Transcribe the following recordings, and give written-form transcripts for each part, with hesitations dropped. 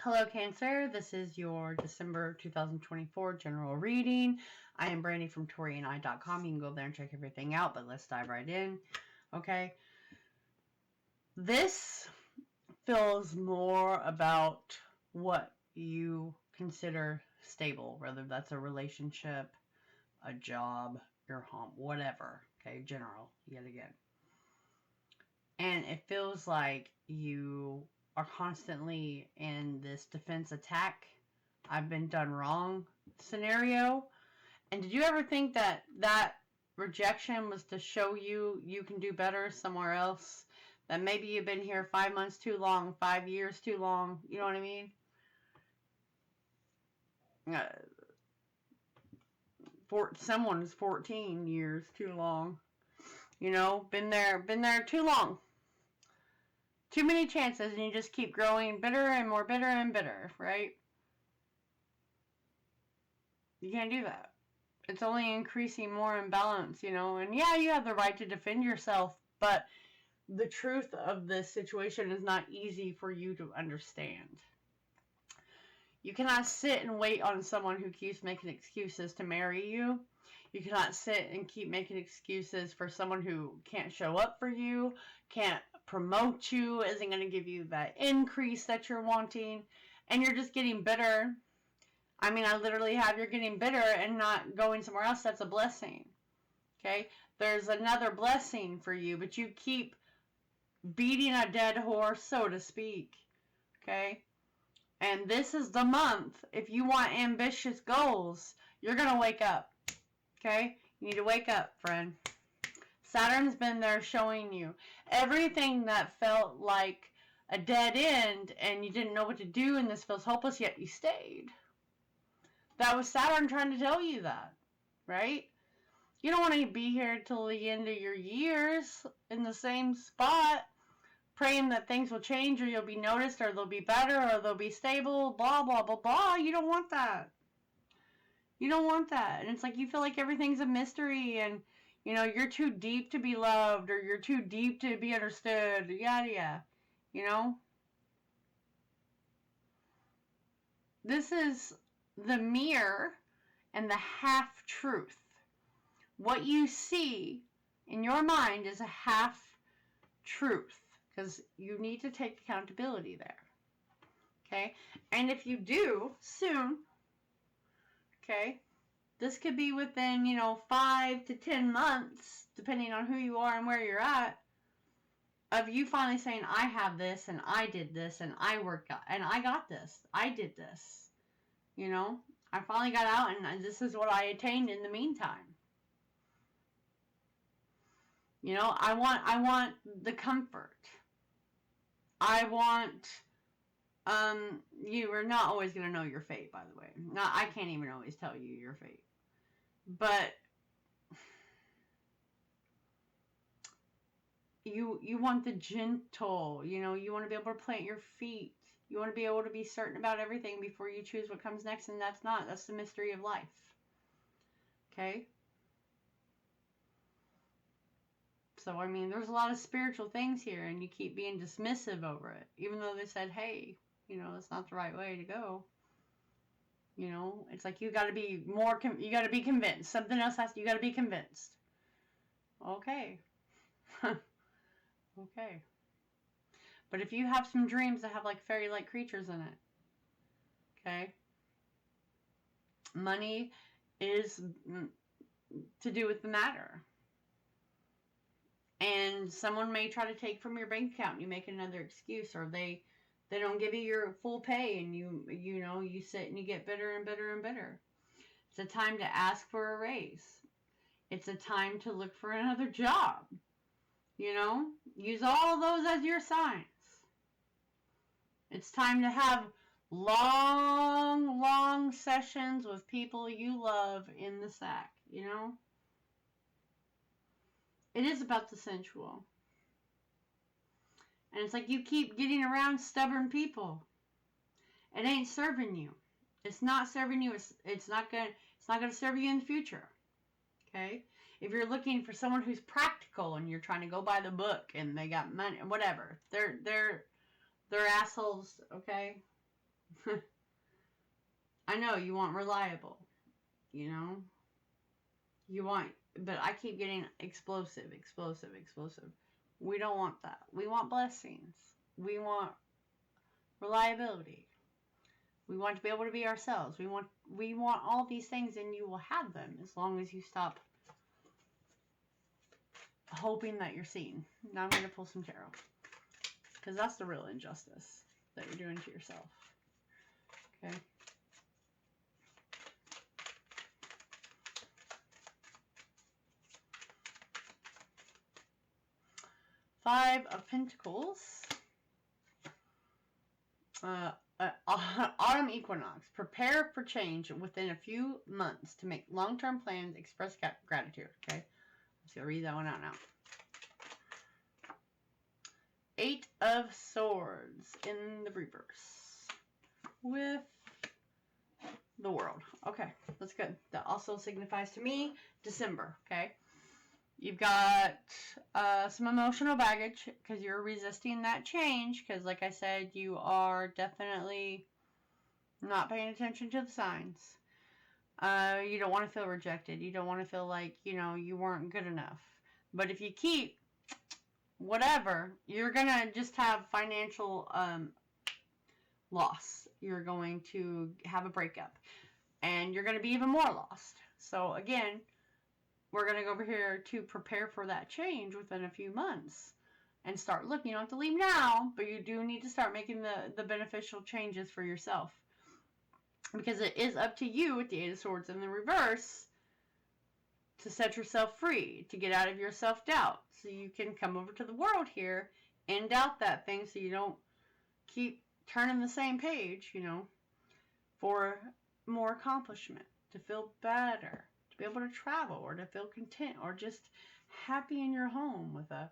Hello, Cancer. This is your December 2024 general reading. I am Brandy from Taurean.com. You can go there and check everything out, but let's dive right in. Okay. This feels more about what you consider stable, whether that's a relationship, a job, your home, whatever. Okay, general, yet again. And it feels like you are constantly in this defense attack, I've been done wrong scenario. And did you ever think that that rejection was to show you can do better somewhere else? That maybe you've been here 5 months too long, 5 years too long. You know what I mean? Someone's 14 years too long. You know, been there too long. Too many chances, and you just keep growing bitter and more bitter and bitter, right? You can't do that. It's only increasing more imbalance, you know. And yeah, you have the right to defend yourself, but the truth of this situation is not easy for you to understand. You cannot sit and wait on someone who keeps making excuses to marry you. You cannot sit and keep making excuses for someone who can't show up for you, can't promote you, isn't going to give you that increase that you're wanting, and you're just getting bitter. I mean, I literally have you're getting bitter and not going somewhere else. That's a blessing. Okay? There's another blessing for you, but you keep beating a dead horse, so to speak. Okay? And this is the month. If you want ambitious goals, you're going to wake up. Okay? You need to wake up, friend. Saturn's been there showing you everything that felt like a dead end and you didn't know what to do and this feels hopeless, yet you stayed. That was Saturn trying to tell you that, right? You don't want to be here till the end of your years in the same spot, praying that things will change or you'll be noticed or they'll be better or they'll be stable, blah, blah, blah, blah. You don't want that. You don't want that. And it's like you feel like everything's a mystery and, you know, you're too deep to be loved or you're too deep to be understood, yada, yada. You know? This is the mirror and the half-truth. What you see in your mind is a half-truth because you need to take accountability there. Okay? And if you do, soon, okay, this could be within, 5 to 10 months, depending on who you are and where you're at, of you finally saying, I have this, and I did this, and I worked out, and I got this. I did this. You know? I finally got out, and this is what I attained in the meantime. You know, I want the comfort. I want, you are not always going to know your fate, by the way. I can't even always tell you your fate. But you want the gentle, you want to be able to plant your feet. You want to be able to be certain about everything before you choose what comes next, and that's the mystery of life. Okay? So, I mean, there's a lot of spiritual things here, and you keep being dismissive over it, even though they said, hey, it's not the right way to go. It's like you got to be more, you got to be convinced. Something else you got to be convinced. Okay. Okay. But if you have some dreams that have like fairy-like creatures in it, okay, money is to do with the matter. And someone may try to take from your bank account and you make another excuse, or they don't give you your full pay and you sit and you get bitter and bitter and bitter. It's a time to ask for a raise. It's a time to look for another job. Use all those as your signs. It's time to have long, long sessions with people you love in the sack, It is about the sensual. And it's like you keep getting around stubborn people. It ain't serving you. It's not serving you. It's not going to serve you in the future. Okay? If you're looking for someone who's practical and you're trying to go by the book and they got money, whatever. They're assholes, okay? I know you want reliable, you know? You want, but I keep getting explosive. We don't want that. We want blessings. We want reliability. We want to be able to be ourselves. We want all these things, and you will have them as long as you stop hoping that you're seen. Now I'm going to pull some tarot, because that's the real injustice that you're doing to yourself. Okay. Five of Pentacles. Autumn equinox. Prepare for change within a few months to make long-term plans. Express gratitude. Okay. I'm just going to read that one out now. Eight of Swords in the reverse. With the World. Okay. That's good. That also signifies to me December. Okay. You've got some emotional baggage because you're resisting that change. Because, like I said, you are definitely not paying attention to the signs. You don't want to feel rejected. You don't want to feel like, you weren't good enough. But if you keep whatever, you're going to just have financial loss. You're going to have a breakup. And you're going to be even more lost. So, again, we're going to go over here to prepare for that change within a few months and start looking. You don't have to leave now, but you do need to start making the beneficial changes for yourself. Because it is up to you with the Eight of Swords in the reverse to set yourself free, to get out of your self-doubt. So you can come over to the world here and doubt that thing so you don't keep turning the same page, for more accomplishment, to feel better, to be able to travel, or to feel content, or just happy in your home with a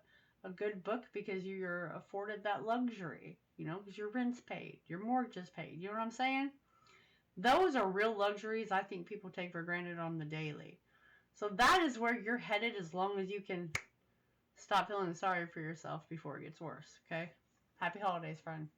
good book because you're afforded that luxury, because your rent's paid, your mortgage is paid. You know what I'm saying? Those are real luxuries I think people take for granted on the daily. So that is where you're headed as long as you can stop feeling sorry for yourself before it gets worse, okay? Happy holidays, friend.